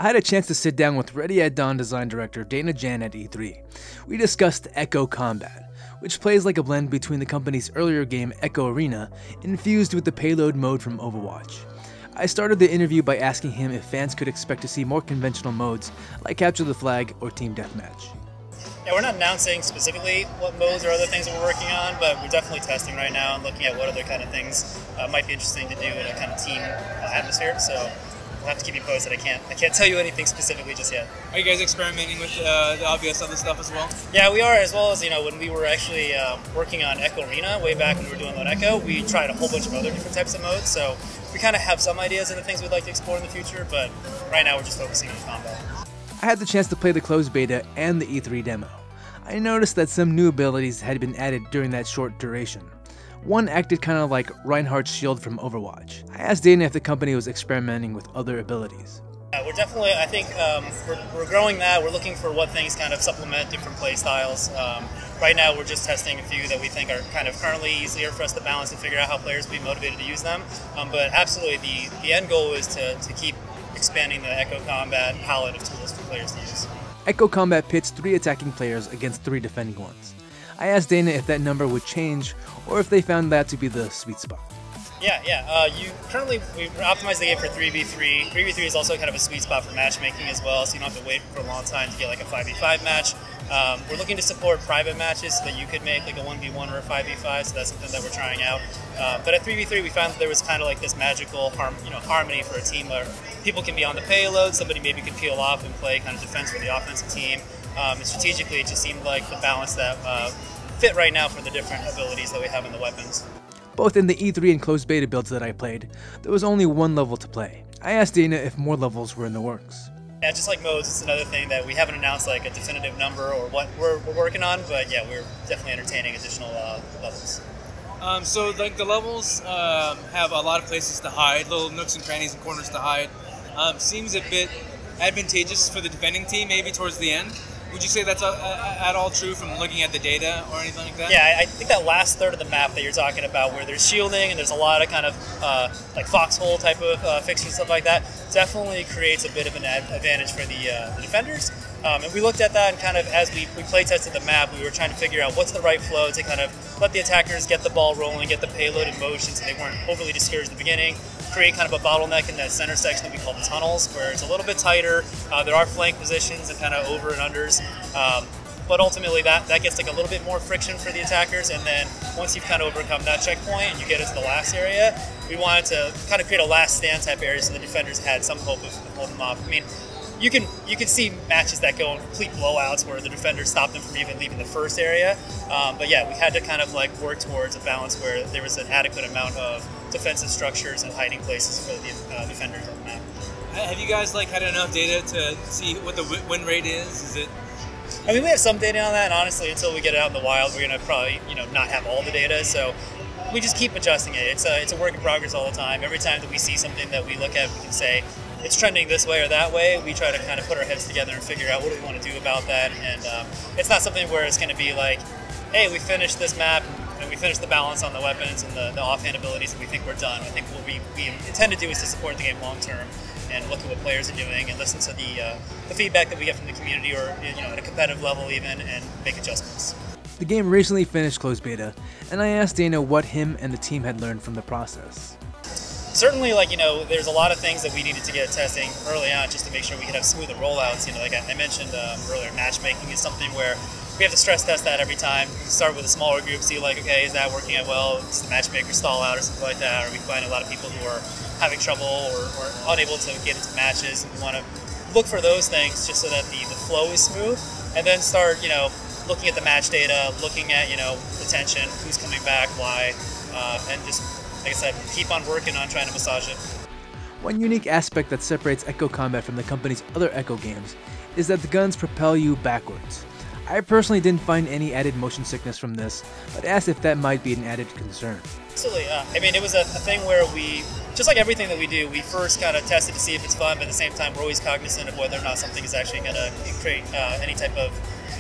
I had a chance to sit down with Ready at Dawn design director Dana Jan at E3. We discussed Echo Combat, which plays like a blend between the company's earlier game Echo Arena infused with the payload mode from Overwatch. I started the interview by asking him if fans could expect to see more conventional modes like Capture the Flag or Team Deathmatch. Yeah, we're not announcing specifically what modes or other things that we're working on, but we're definitely testing right now and looking at what other kind of things might be interesting to do in a kind of team atmosphere. So we'll have to keep you posted. I can't tell you anything specifically just yet. Are you guys experimenting with the obvious other stuff as well? Yeah, we are, as well as, when we were actually working on Echo Arena way back when we were doing Lone Echo, we tried a whole bunch of other different types of modes. So we kind of have some ideas of the things we'd like to explore in the future, but right now we're just focusing on combat. I had the chance to play the closed beta and the E3 demo. I noticed that some new abilities had been added during that short duration. One acted kind of like Reinhardt's shield from Overwatch. I asked Dana if the company was experimenting with other abilities. We're definitely, I think, we're growing that. We're looking for what things kind of supplement different play styles. Right now we're just testing a few that we think are kind of currently easier for us to balance and figure out how players will be motivated to use them. But absolutely, the end goal is to keep expanding the Echo Combat palette of tools for players to use. Echo Combat pits 3 attacking players against 3 defending ones. I asked Dana if that number would change or if they found that to be the sweet spot. Yeah. We've optimized the game for 3v3. 3v3 is also kind of a sweet spot for matchmaking as well, so you don't have to wait for a long time to get like a 5v5 match. We're looking to support private matches so that you could make like a 1v1 or a 5v5, so that's something that we're trying out. But at 3v3 we found that there was kind of like this magical harmony for a team where people can be on the payload, somebody maybe could peel off and play kind of defense for the offensive team. And strategically it just seemed like the balance that fit right now for the different abilities that we have in the weapons. Both in the E3 and closed beta builds that I played, there was only one level to play. I asked Dana if more levels were in the works. Yeah, just like modes, it's another thing that we haven't announced like a definitive number or what we're working on, but yeah, we're definitely entertaining additional levels. So like the levels have a lot of places to hide, little nooks and crannies and corners to hide. Seems a bit advantageous for the defending team maybe towards the end. Would you say that's at all true from looking at the data or anything like that? Yeah, I think that last third of the map that you're talking about, where there's shielding and there's a lot of kind of like foxhole type of fixtures and stuff like that, definitely creates a bit of an advantage for the defenders. And we looked at that and kind of as we play tested the map, we were trying to figure out what's the right flow to kind of let the attackers get the ball rolling, get the payload in motion so they weren't overly discouraged at the beginning, create kind of a bottleneck in that center section that we call the tunnels, where it's a little bit tighter. There are flank positions and kind of over and unders. But ultimately that gets like a little bit more friction for the attackers, and then once you've kind of overcome that checkpoint and you get into the last area, we wanted to kind of create a last stand type area so the defenders had some hope of holding them off. I mean, you can see matches that go in complete blowouts where the defenders stop them from even leaving the first area. But yeah, we had to kind of like work towards a balance where there was an adequate amount of defensive structures and hiding places for the defenders on the map. Have you guys like had enough data to see what the win rate is? Is it? I mean, we have some data on that, and honestly, until we get it out in the wild, we're gonna probably not have all the data. So we just keep adjusting it. It's a work in progress all the time. Every time that we see something that we look at, we can say it's trending this way or that way. We try to kind of put our heads together and figure out what do we want to do about that. And it's not something where it's going to be like, hey, we finished this map and we finished the balance on the weapons and the offhand abilities and we think we're done. I think what we intend to do is to support the game long term and look at what players are doing and listen to the feedback that we get from the community, or at a competitive level even, and make adjustments. The game recently finished closed beta, and I asked Dana what him and the team had learned from the process. Certainly, there's a lot of things that we needed to get testing early on just to make sure we could have smoother rollouts. Like I mentioned earlier, matchmaking is something where we have to stress test that every time. We start with a smaller group, see like, okay, is that working out well? Does the matchmaker stall out or something like that? Or we find a lot of people who are having trouble or unable to get into matches, and we want to look for those things just so that the flow is smooth, and then start, looking at the match data, looking at, retention, who's coming back, why, and just, like I said, keep on working on trying to massage it. One unique aspect that separates Echo Combat from the company's other Echo games is that the guns propel you backwards. I personally didn't find any added motion sickness from this, but asked if that might be an added concern. Absolutely. I mean, it was a thing where we, just like everything that we do, we first kind of tested to see if it's fun, but at the same time, we're always cognizant of whether or not something is actually going to create any type of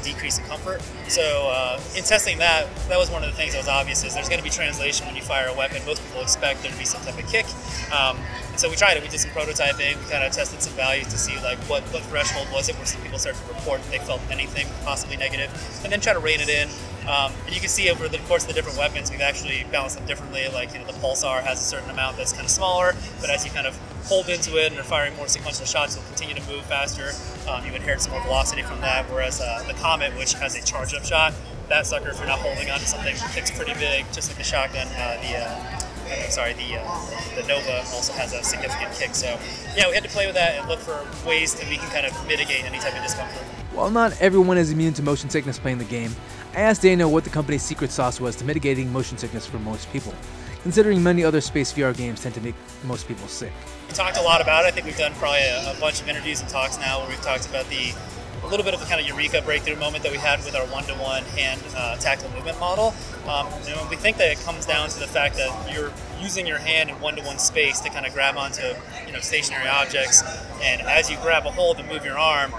decrease in comfort. So in testing that was one of the things that was obvious, is there's going to be translation when you fire a weapon. Most people expect there to be some type of kick. And so we tried it. We did some prototyping. We kind of tested some values to see like what threshold was it where some people started to report that they felt anything possibly negative, and then try to rein it in. And you can see over the course of the different weapons, we've actually balanced them differently. Like, the Pulsar has a certain amount that's kind of smaller, but as you kind of hold into it and are firing more sequential shots, you'll continue to move faster. You inherit some more velocity from that, whereas the Comet, which has a charge-up shot, that sucker, if you're not holding on to something, kicks pretty big, just like the shotgun. The Nova also has a significant kick. So yeah, we had to play with that and look for ways that we can kind of mitigate any type of discomfort. While not everyone is immune to motion sickness playing the game, I asked Dana what the company's secret sauce was to mitigating motion sickness for most people, considering many other space VR games tend to make most people sick. We talked a lot about it. I think we've done probably a bunch of interviews and talks now where we've talked about a little bit of the kind of eureka breakthrough moment that we had with our one-to-one hand tactile movement model. We think that it comes down to the fact that you're using your hand in one-to-one space to kind of grab onto stationary objects, and as you grab a hold and move your arm,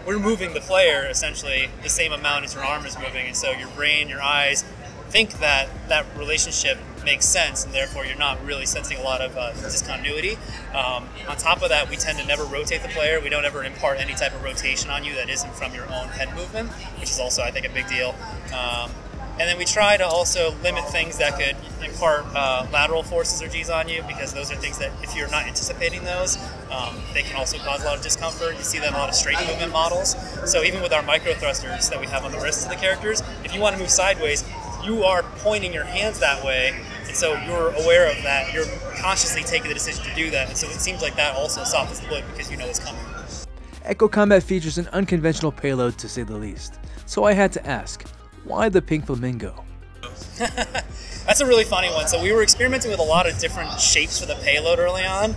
we're moving the player essentially the same amount as your arm is moving, and so your brain, your eyes think that relationship makes sense, and therefore you're not really sensing a lot of discontinuity. On top of that, we tend to never rotate the player. We don't ever impart any type of rotation on you that isn't from your own head movement, which is also, I think, a big deal. And then we try to also limit things that could impart lateral forces or G's on you, because those are things that, if you're not anticipating those, they can also cause a lot of discomfort. You see that in a lot of straight movement models. So even with our micro thrusters that we have on the wrists of the characters, if you want to move sideways, you are pointing your hands that way, and so you're aware of that. You're consciously taking the decision to do that, and so it seems like that also softens the blow because you know it's coming. Echo Combat features an unconventional payload, to say the least. So I had to ask, why the pink flamingo? That's a really funny one. So we were experimenting with a lot of different shapes for the payload early on.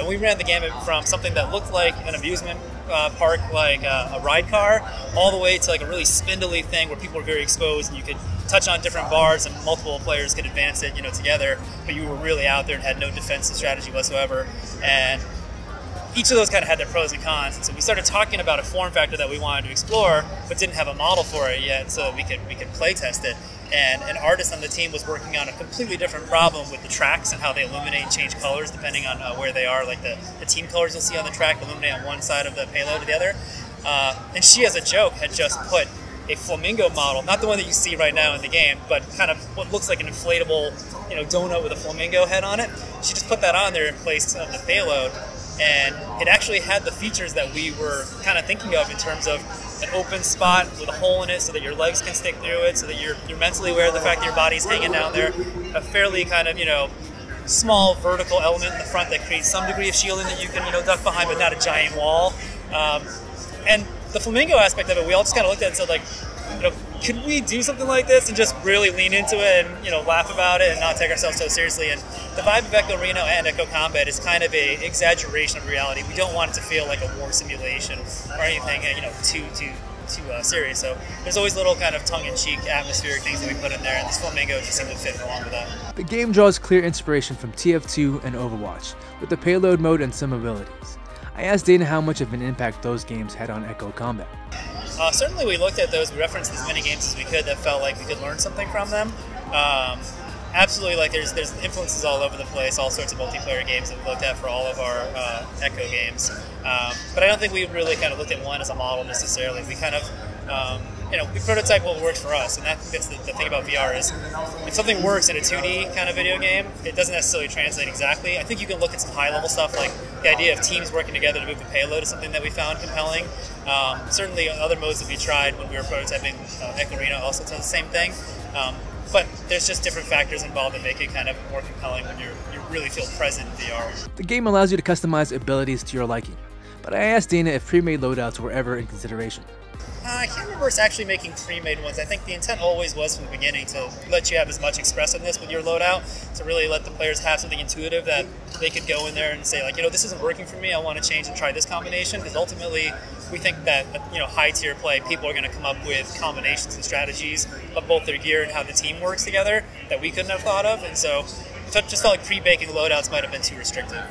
We ran the gamut from something that looked like an amusement park, like a ride car, all the way to like a really spindly thing where people were very exposed and you could touch on different bars and multiple players could advance it, together, but you were really out there and had no defensive strategy whatsoever. And each of those kind of had their pros and cons, and so we started talking about a form factor that we wanted to explore, but didn't have a model for it yet, so that we could play test it. And an artist on the team was working on a completely different problem with the tracks and how they illuminate and change colors depending on where they are. Like the team colors you'll see on the track illuminate on one side of the payload or the other. And she, as a joke, had just put a flamingo model, not the one that you see right now in the game, but kind of what looks like an inflatable, donut with a flamingo head on it. She just put that on there in place of the payload, and it actually had the features that we were kind of thinking of in terms of an open spot with a hole in it so that your legs can stick through it, so that you're mentally aware of the fact that your body's hanging down there, a fairly kind of, small vertical element in the front that creates some degree of shielding that you can, duck behind, but not a giant wall. And the flamingo aspect of it, we all just kind of looked at it and said, like, could we do something like this and just really lean into it and, laugh about it and not take ourselves so seriously? And the vibe of Echo Reno and Echo Combat is kind of an exaggeration of reality. We don't want it to feel like a war simulation or anything, too serious. So there's always little kind of tongue-in-cheek atmospheric things that we put in there, and this flamingo just seemed to fit along with that. The game draws clear inspiration from TF2 and Overwatch, with the payload mode and some abilities. I asked Dana how much of an impact those games had on Echo Combat. Certainly we looked at those, we referenced as many games as we could that felt like we could learn something from them. Absolutely, like there's influences all over the place, all sorts of multiplayer games that we looked at for all of our Echo games. But I don't think we really kind of looked at one as a model necessarily. We kind of, we prototype what works for us, and that's the thing about VR is if something works in a 2D kind of video game, it doesn't necessarily translate exactly. I think you can look at some high-level stuff, like the idea of teams working together to move the payload is something that we found compelling. Certainly other modes that we tried when we were prototyping Echo Reno also does the same thing. But there's just different factors involved that make it kind of more compelling when you really feel present in VR. The game allows you to customize abilities to your liking, but I asked Dana if pre-made loadouts were ever in consideration. I can't remember us actually making pre-made ones. I think the intent always was from the beginning to let you have as much expressiveness with your loadout, to really let the players have something intuitive that they could go in there and say, like, this isn't working for me, I want to change and try this combination, because ultimately we think that, high-tier play, people are going to come up with combinations and strategies of both their gear and how the team works together that we couldn't have thought of, and so it just felt like pre-baking loadouts might have been too restrictive.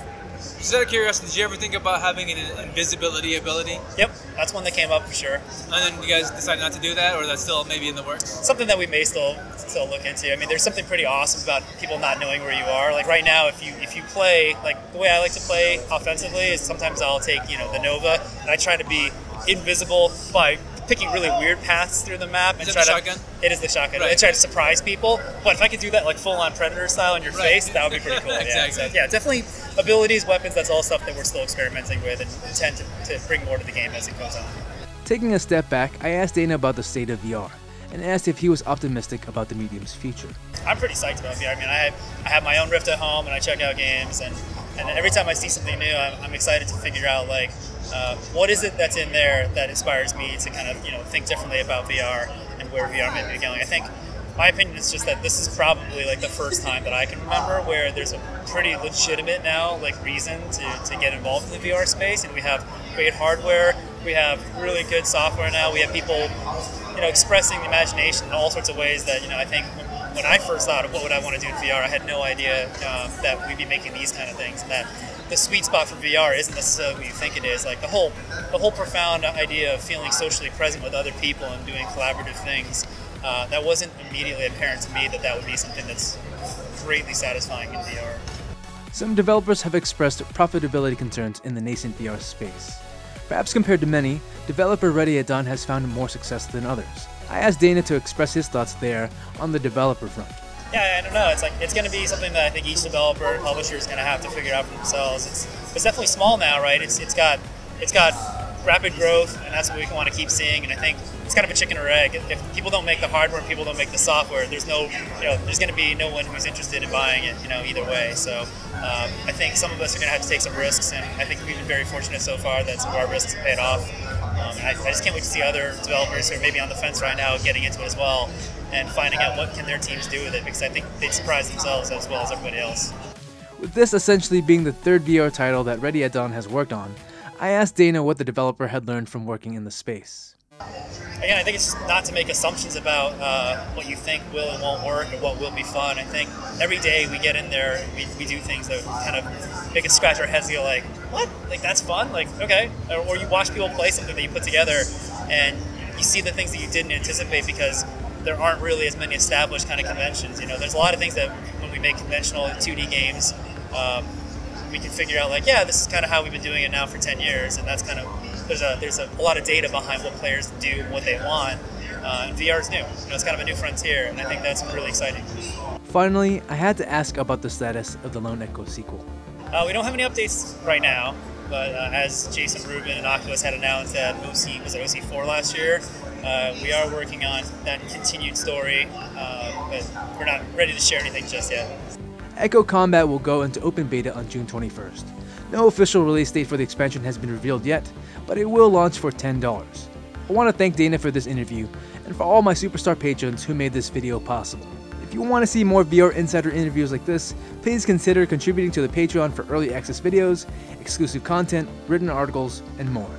Just out of curiosity, did you ever think about having an invisibility ability? Yep, that's one that came up for sure. And then you guys decided not to do that, or that's still maybe in the works? Something that we may still look into. I mean, there's something pretty awesome about people not knowing where you are. Like right now, if you play, like the way I like to play offensively is sometimes I'll take the Nova and I try to be invisible by picking really weird paths through the map and is it try the to. Shotgun? It is the shotgun. Right. And try to surprise people. But if I could do that like full-on Predator style in your Right. face, that would be pretty cool. Exactly. Yeah, so, yeah, definitely abilities, weapons. That's all stuff that we're still experimenting with and intend to bring more to the game as it goes on. Taking a step back, I asked Dana about the state of VR and asked if he was optimistic about the medium's future. I'm pretty psyched about VR. I mean, I have my own Rift at home and I check out games, and every time I see something new, I'm excited to figure out like what is it that's in there that inspires me to kind of think differently about VR and where VR may be going. I think my opinion is just that this is probably like the first time that I can remember where there's a pretty legitimate now like reason to get involved in the VR space, and we have great hardware, we have really good software now, we have people expressing the imagination in all sorts of ways that I think when I first thought of what would I want to do in VR, I had no idea that we'd be making these kind of things, and that the sweet spot for VR isn't necessarily what you think it is. Like the whole profound idea of feeling socially present with other people and doing collaborative things, that wasn't immediately apparent to me that would be something that's greatly satisfying in VR. Some developers have expressed profitability concerns in the nascent VR space. Perhaps compared to many, developer Ready at Dawn has found more success than others. I asked Dana to express his thoughts there on the developer front. Yeah, I don't know. It's going to be something that I think each developer and publisher is going to have to figure out for themselves. It's definitely small now, right? It's got rapid growth, and that's what we want to keep seeing. And I think it's kind of a chicken or egg. If people don't make the hardware and people don't make the software, there's there's going to be no one who's interested in buying it, either way. So I think some of us are going to have to take some risks, and I think we've been very fortunate so far that some of our risks have paid off. I just can't wait to see other developers who are maybe on the fence right now getting into it as well and finding out what can their teams do with it, because I think they'd surprise themselves as well as everybody else. With this essentially being the third VR title that Ready at Dawn has worked on, I asked Dana what the developer had learned from working in the space. Again, I think it's just not to make assumptions about what you think will and won't work or what will be fun. I think every day we get in there and we do things that kind of make us scratch our heads and go like, what? Like that's fun? Like, okay. Or you watch people play something that you put together and you see the things that you didn't anticipate because there aren't really as many established kind of conventions. There's a lot of things that when we make conventional 2D games, we can figure out like, yeah, this is kind of how we've been doing it now for 10 years, and that's kind of there's a lot of data behind what players do and what they want. And VR is new. It's kind of a new frontier, and I think that's really exciting. Finally, I had to ask about the status of the Lone Echo sequel. We don't have any updates right now, but as Jason Rubin and Oculus had announced at OC4 last year, we are working on that continued story, but we're not ready to share anything just yet. Echo Combat will go into open beta on June 21st. No official release date for the expansion has been revealed yet, but it will launch for $10. I want to thank Dana for this interview, and for all my Superstar patrons who made this video possible. If you want to see more VR Insider interviews like this, please consider contributing to the Patreon for early access videos, exclusive content, written articles, and more.